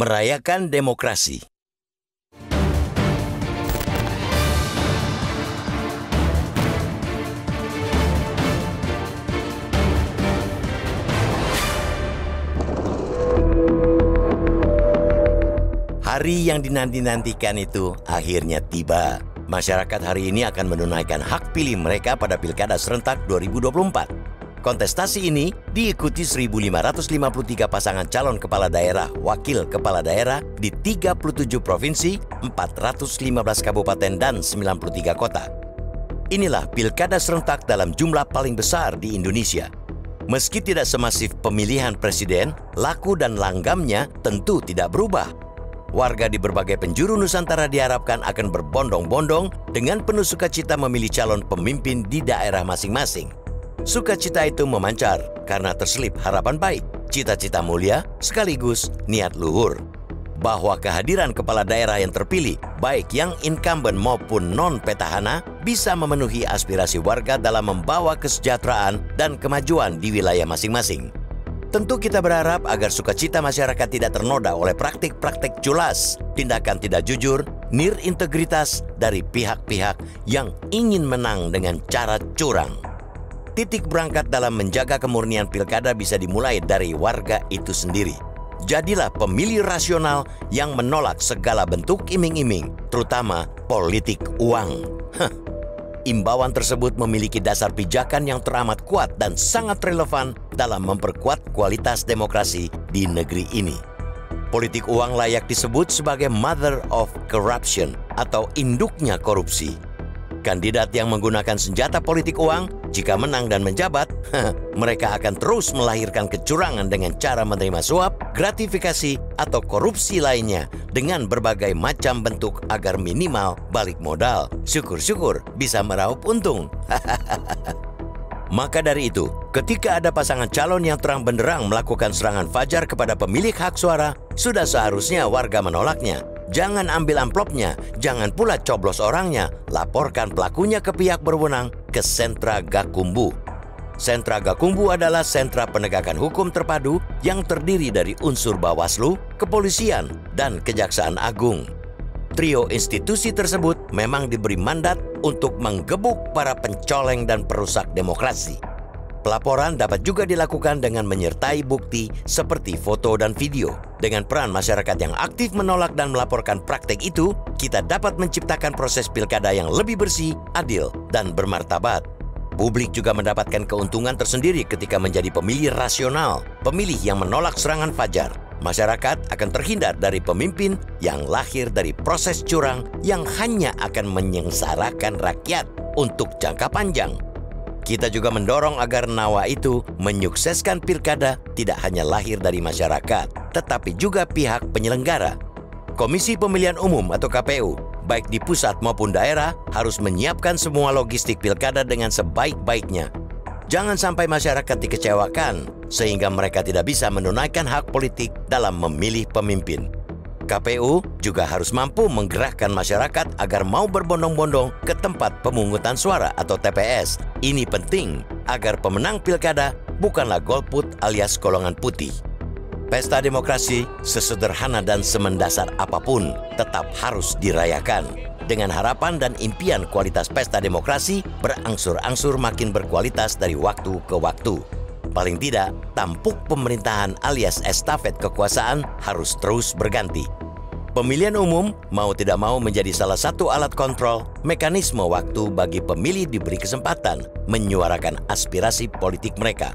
Merayakan demokrasi. Hari yang dinanti-nantikan itu akhirnya tiba. Masyarakat hari ini akan menunaikan hak pilih mereka pada Pilkada Serentak 2024. Kontestasi ini diikuti 1.553 pasangan calon kepala daerah, wakil kepala daerah di 37 provinsi, 415 kabupaten, dan 93 kota. Inilah Pilkada Serentak dalam jumlah paling besar di Indonesia. Meski tidak semasif pemilihan presiden, laku dan langgamnya tentu tidak berubah. Warga di berbagai penjuru Nusantara diharapkan akan berbondong-bondong dengan penuh sukacita memilih calon pemimpin di daerah masing-masing. Sukacita itu memancar karena terselip harapan baik, cita-cita mulia, sekaligus niat luhur. Bahwa kehadiran kepala daerah yang terpilih, baik yang incumbent maupun non-petahana, bisa memenuhi aspirasi warga dalam membawa kesejahteraan dan kemajuan di wilayah masing-masing. Tentu kita berharap agar sukacita masyarakat tidak ternoda oleh praktik-praktik culas, tindakan tidak jujur, nirintegritas dari pihak-pihak yang ingin menang dengan cara curang. Titik berangkat dalam menjaga kemurnian pilkada bisa dimulai dari warga itu sendiri. Jadilah pemilih rasional yang menolak segala bentuk iming-iming, terutama politik uang. Imbauan tersebut memiliki dasar pijakan yang teramat kuat dan sangat relevan dalam memperkuat kualitas demokrasi di negeri ini. Politik uang layak disebut sebagai mother of corruption atau induknya korupsi. Kandidat yang menggunakan senjata politik uang, jika menang dan menjabat, mereka akan terus melahirkan kecurangan dengan cara menerima suap, gratifikasi, atau korupsi lainnya dengan berbagai macam bentuk agar minimal balik modal. Syukur-syukur bisa meraup untung. Maka dari itu, ketika ada pasangan calon yang terang benderang melakukan serangan fajar kepada pemilik hak suara, sudah seharusnya warga menolaknya. Jangan ambil amplopnya, jangan pula coblos orangnya, laporkan pelakunya ke pihak berwenang, ke Sentra Gakumdu. Sentra Gakumdu adalah sentra penegakan hukum terpadu yang terdiri dari unsur Bawaslu, Kepolisian, dan Kejaksaan Agung. Trio institusi tersebut memang diberi mandat untuk menggebuk para pencoleng dan perusak demokrasi. Pelaporan dapat juga dilakukan dengan menyertai bukti seperti foto dan video. Dengan peran masyarakat yang aktif menolak dan melaporkan praktek itu, kita dapat menciptakan proses pilkada yang lebih bersih, adil, dan bermartabat. Publik juga mendapatkan keuntungan tersendiri ketika menjadi pemilih rasional, pemilih yang menolak serangan fajar. Masyarakat akan terhindar dari pemimpin yang lahir dari proses curang yang hanya akan menyengsarakan rakyat untuk jangka panjang. Kita juga mendorong agar nawa itu menyukseskan pilkada tidak hanya lahir dari masyarakat, tetapi juga pihak penyelenggara. Komisi Pemilihan Umum atau KPU, baik di pusat maupun daerah, harus menyiapkan semua logistik pilkada dengan sebaik-baiknya. Jangan sampai masyarakat dikecewakan, sehingga mereka tidak bisa menunaikan hak politik dalam memilih pemimpin. KPU juga harus mampu menggerakkan masyarakat agar mau berbondong-bondong ke tempat pemungutan suara atau TPS. Ini penting agar pemenang pilkada bukanlah golput alias golongan putih. Pesta demokrasi, sesederhana dan semendasar apapun, tetap harus dirayakan. Dengan harapan dan impian kualitas pesta demokrasi berangsur-angsur makin berkualitas dari waktu ke waktu. Paling tidak, tampuk pemerintahan alias estafet kekuasaan harus terus berganti. Pemilihan umum mau tidak mau menjadi salah satu alat kontrol mekanisme waktu bagi pemilih diberi kesempatan menyuarakan aspirasi politik mereka.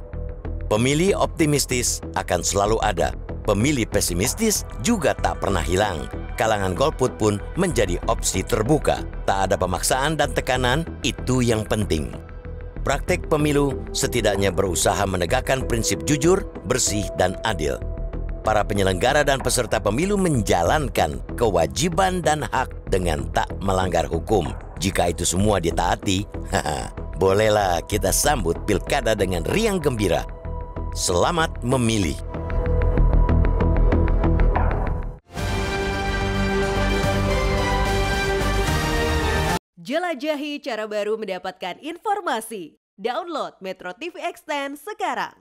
Pemilih optimistis akan selalu ada, pemilih pesimistis juga tak pernah hilang. Kalangan golput pun menjadi opsi terbuka. Tak ada pemaksaan dan tekanan, itu yang penting. Praktek pemilu setidaknya berusaha menegakkan prinsip jujur, bersih, dan adil. Para penyelenggara dan peserta pemilu menjalankan kewajiban dan hak dengan tak melanggar hukum. Jika itu semua ditaati, bolehlah kita sambut pilkada dengan riang gembira. Selamat memilih. Jelajahi cara baru mendapatkan informasi. Download Metro TV Extend sekarang.